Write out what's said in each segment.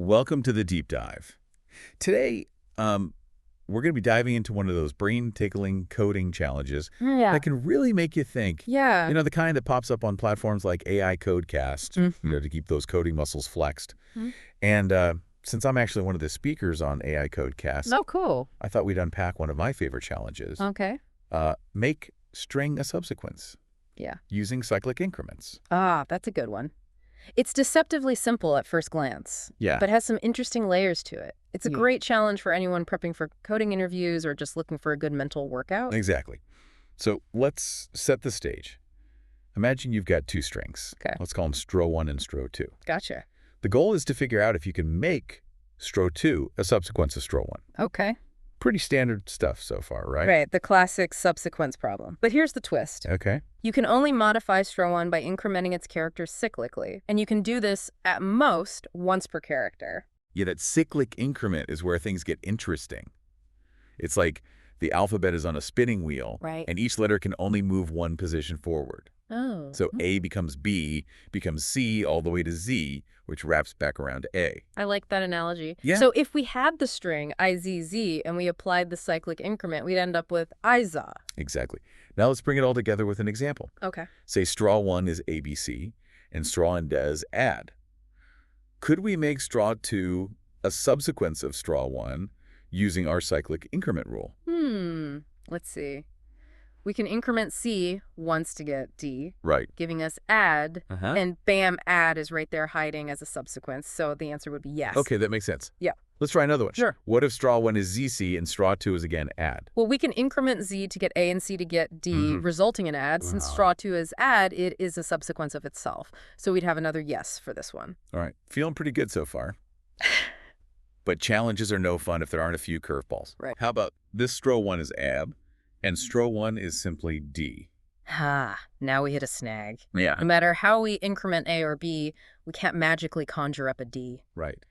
Welcome to the deep dive. Today, we're going to be diving into one of those brain-tickling coding challenges Yeah. that can really make you think. Yeah. You know, the kind that pops up on platforms like AI.Code.Cast, to keep those coding muscles flexed. And since I'm actually one of the speakers on AI.Code.Cast, Oh, cool. I thought we'd unpack one of my favorite challenges. Okay. Make string a subsequence. Yeah. Using cyclic increments. Ah, that's a good one. It's deceptively simple at first glance, Yeah. but has some interesting layers to it. It's a great challenge for anyone prepping for coding interviews or just looking for a good mental workout. Exactly. So let's set the stage. Imagine you've got two strings. Okay. Let's call them stro1 and stro2. Gotcha. The goal is to figure out if you can make stro2 a subsequence of stro1. Okay. Pretty standard stuff so far, right? Right, the classic subsequence problem. But here's the twist. Okay. You can only modify stro1 by incrementing its characters cyclically, and you can do this at most once per character. Yeah, that cyclic increment is where things get interesting. It's like the alphabet is on a spinning wheel, Right. and each letter can only move one position forward. Oh. So A becomes B, becomes C, all the way to Z, which wraps back around to A. I like that analogy. Yeah. So if we had the string IZZ and we applied the cyclic increment, we'd end up with IZA. Exactly. Now let's bring it all together with an example. Okay. Say straw1 is ABC, and straw and des add. Could we make straw2 a subsequence of straw1 using our cyclic increment rule? Let's see. We can increment C once to get D, Right. giving us add, and bam, add is right there hiding as a subsequence, so the answer would be yes. Okay, that makes sense. Yeah. Let's try another one. Sure. What if straw1 is ZC and straw2 is again add? Well, we can increment Z to get A and C to get D, resulting in add. Since straw2 is add, it is a subsequence of itself. So we'd have another yes for this one. All right. Feeling pretty good so far. But challenges are no fun if there aren't a few curveballs. Right. How about this stro1 is ab, and stro1 is simply D? Now we hit a snag. Yeah. No matter how we increment A or B, we can't magically conjure up a D. Right.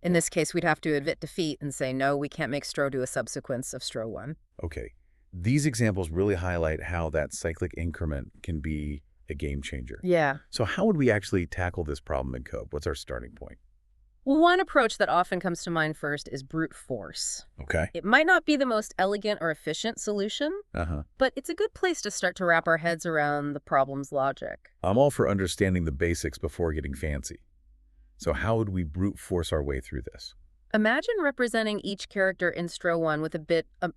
In this case, we'd have to admit defeat and say, no, we can't make stro2 a subsequence of stro1. Okay. These examples really highlight how that cyclic increment can be a game changer. Yeah. So how would we actually tackle this problem in code? What's our starting point? Well, one approach that often comes to mind first is brute force. Okay. It might not be the most elegant or efficient solution, but it's a good place to start to wrap our heads around the problem's logic. I'm all for understanding the basics before getting fancy. So how would we brute force our way through this? Imagine representing each character in stro1 with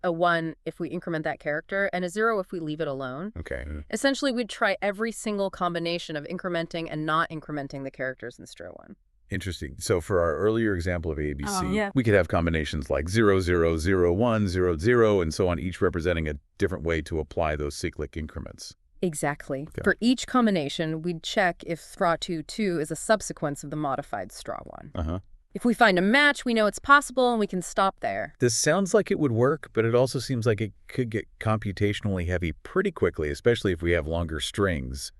a 1 if we increment that character and a 0 if we leave it alone. Okay. Essentially, we'd try every single combination of incrementing and not incrementing the characters in stro1. Interesting. So for our earlier example of ABC, we could have combinations like 0, 0, 0, 1, 0, 0, and so on, each representing a different way to apply those cyclic increments. Exactly. Okay. For each combination, we'd check if straw2 is a subsequence of the modified straw1. If we find a match, we know it's possible and we can stop there. This sounds like it would work, but it also seems like it could get computationally heavy pretty quickly, especially if we have longer strings.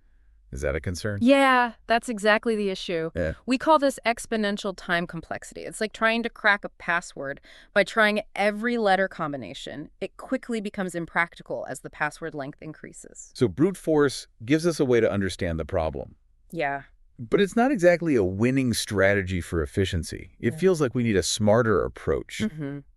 Is that a concern? Yeah, that's exactly the issue. Yeah. We call this exponential time complexity. It's like trying to crack a password by trying every letter combination. It quickly becomes impractical as the password length increases. So brute force gives us a way to understand the problem. Yeah. But it's not exactly a winning strategy for efficiency. It feels like we need a smarter approach.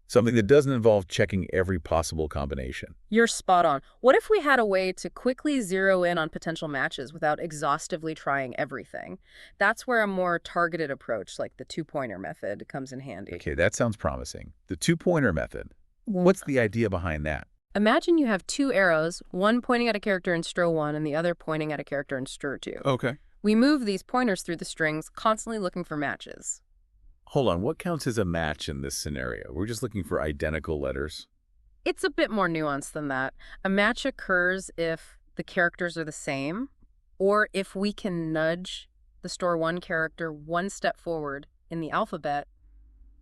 Something that doesn't involve checking every possible combination. You're spot on. What if we had a way to quickly zero in on potential matches without exhaustively trying everything? That's where a more targeted approach, like the two-pointer method, comes in handy. Okay, that sounds promising. The two-pointer method. What's the idea behind that? Imagine you have two arrows, one pointing at a character in stro1 and the other pointing at a character in stro2. Okay. We move these pointers through the strings, constantly looking for matches. Hold on, what counts as a match in this scenario? We're just looking for identical letters? It's a bit more nuanced than that. A match occurs if the characters are the same, or if we can nudge the stro1 character one step forward in the alphabet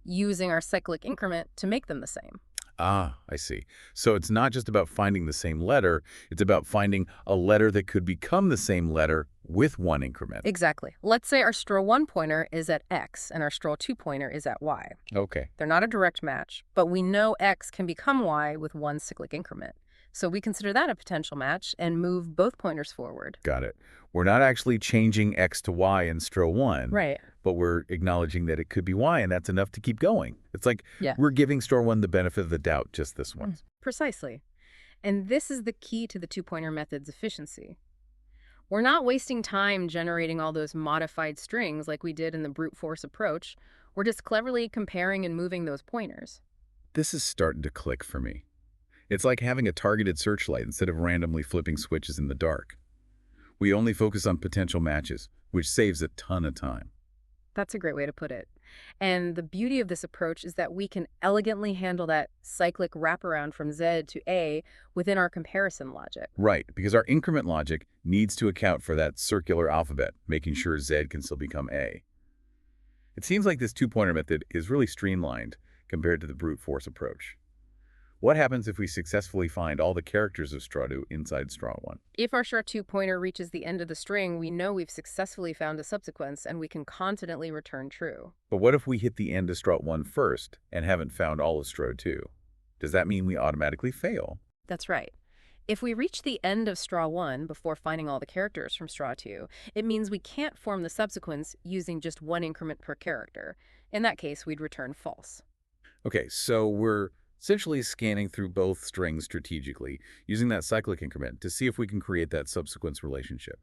using our cyclic increment to make them the same. Ah, I see. So it's not just about finding the same letter, it's about finding a letter that could become the same letter with one increment. Exactly. Let's say our stro1 pointer is at X and our stro2 pointer is at Y. Okay. They're not a direct match, but we know X can become Y with one cyclic increment. So we consider that a potential match and move both pointers forward. Got it. We're not actually changing X to Y in stro1. Right. but we're acknowledging that it could be Y, and that's enough to keep going. It's like Yeah. we're giving store one the benefit of the doubt just this once. Precisely. And this is the key to the two-pointer method's efficiency. We're not wasting time generating all those modified strings like we did in the brute force approach. We're just cleverly comparing and moving those pointers. This is starting to click for me. It's like having a targeted searchlight instead of randomly flipping switches in the dark. We only focus on potential matches, which saves a ton of time. That's a great way to put it. And the beauty of this approach is that we can elegantly handle that cyclic wraparound from Z to A within our comparison logic. Right, because our increment logic needs to account for that circular alphabet, making sure Z can still become A. It seems like this two-pointer method is really streamlined compared to the brute force approach. What happens if we successfully find all the characters of straw2 inside straw1? If our straw2 pointer reaches the end of the string, we know we've successfully found a subsequence and we can confidently return true. But what if we hit the end of straw1 first and haven't found all of straw2? Does that mean we automatically fail? That's right. If we reach the end of straw1 before finding all the characters from straw2, it means we can't form the subsequence using just one increment per character. In that case, we'd return false. Okay, so we're essentially scanning through both strings strategically, using that cyclic increment to see if we can create that subsequence relationship.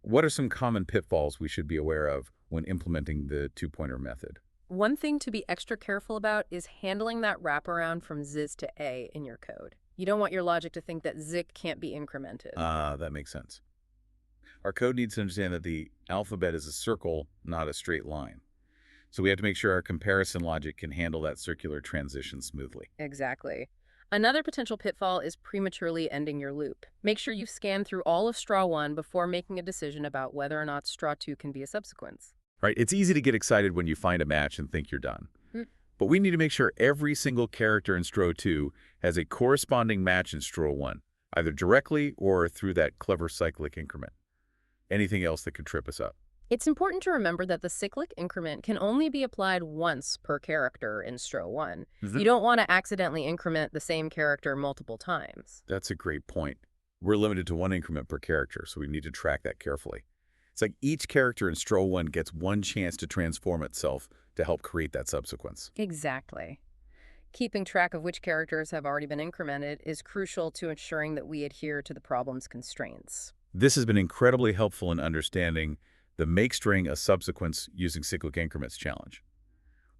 What are some common pitfalls we should be aware of when implementing the two-pointer method? One thing to be extra careful about is handling that wraparound from Ziz to A in your code. You don't want your logic to think that Zik can't be incremented. That makes sense. Our code needs to understand that the alphabet is a circle, not a straight line. So we have to make sure our comparison logic can handle that circular transition smoothly. Exactly. Another potential pitfall is prematurely ending your loop. Make sure you've scanned through all of straw1 before making a decision about whether or not straw2 can be a subsequence. Right? It's easy to get excited when you find a match and think you're done. But we need to make sure every single character in straw2 has a corresponding match in straw1, either directly or through that clever cyclic increment. Anything else that could trip us up? It's important to remember that the cyclic increment can only be applied once per character in straw1. You don't want to accidentally increment the same character multiple times. That's a great point. We're limited to one increment per character, so we need to track that carefully. It's like each character in straw1 gets one chance to transform itself to help create that subsequence. Exactly. Keeping track of which characters have already been incremented is crucial to ensuring that we adhere to the problem's constraints. This has been incredibly helpful in understanding the make string a subsequence using cyclic increments challenge.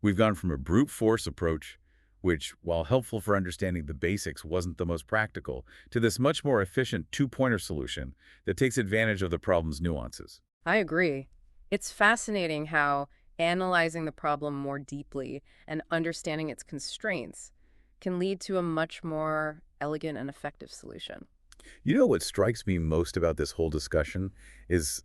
We've gone from a brute force approach, which, while helpful for understanding the basics, wasn't the most practical, to this much more efficient two-pointer solution that takes advantage of the problem's nuances. I agree. It's fascinating how analyzing the problem more deeply and understanding its constraints can lead to a much more elegant and effective solution. You know what strikes me most about this whole discussion is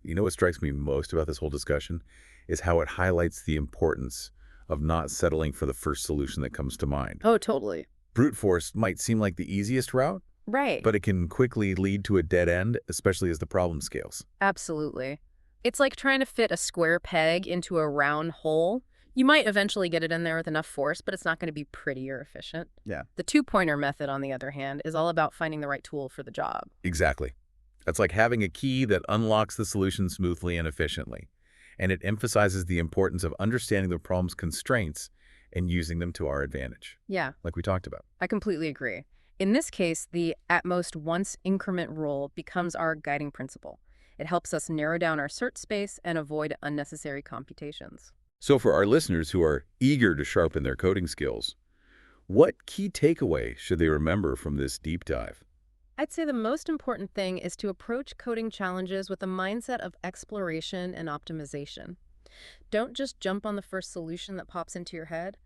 how it highlights the importance of not settling for the first solution that comes to mind. Oh, totally. Brute force might seem like the easiest route, Right. but it can quickly lead to a dead end, especially as the problem scales. Absolutely. It's like trying to fit a square peg into a round hole. You might eventually get it in there with enough force, but it's not going to be pretty or efficient. Yeah. The two-pointer method, on the other hand, is all about finding the right tool for the job. Exactly. That's like having a key that unlocks the solution smoothly and efficiently. And it emphasizes the importance of understanding the problem's constraints and using them to our advantage, Yeah, like we talked about. I completely agree. In this case, the at most once increment rule becomes our guiding principle. It helps us narrow down our search space and avoid unnecessary computations. So for our listeners who are eager to sharpen their coding skills, what key takeaway should they remember from this deep dive? I'd say the most important thing is to approach coding challenges with a mindset of exploration and optimization. Don't just jump on the first solution that pops into your head.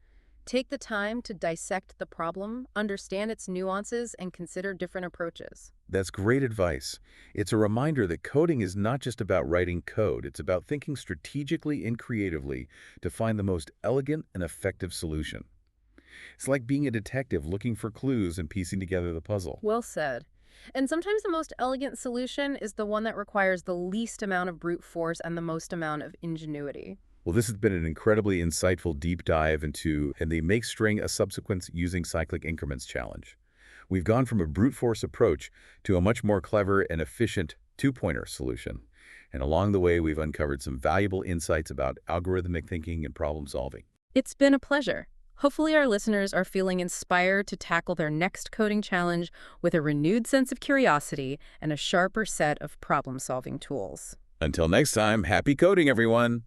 Take the time to dissect the problem, understand its nuances, and consider different approaches. That's great advice. It's a reminder that coding is not just about writing code. It's about thinking strategically and creatively to find the most elegant and effective solution. It's like being a detective looking for clues and piecing together the puzzle. Well said. And sometimes the most elegant solution is the one that requires the least amount of brute force and the most amount of ingenuity. Well, this has been an incredibly insightful deep dive into the make string a subsequence using cyclic increments challenge. We've gone from a brute force approach to a much more clever and efficient two-pointer solution. And along the way, we've uncovered some valuable insights about algorithmic thinking and problem solving. It's been a pleasure. Hopefully our listeners are feeling inspired to tackle their next coding challenge with a renewed sense of curiosity and a sharper set of problem-solving tools. Until next time, happy coding, everyone!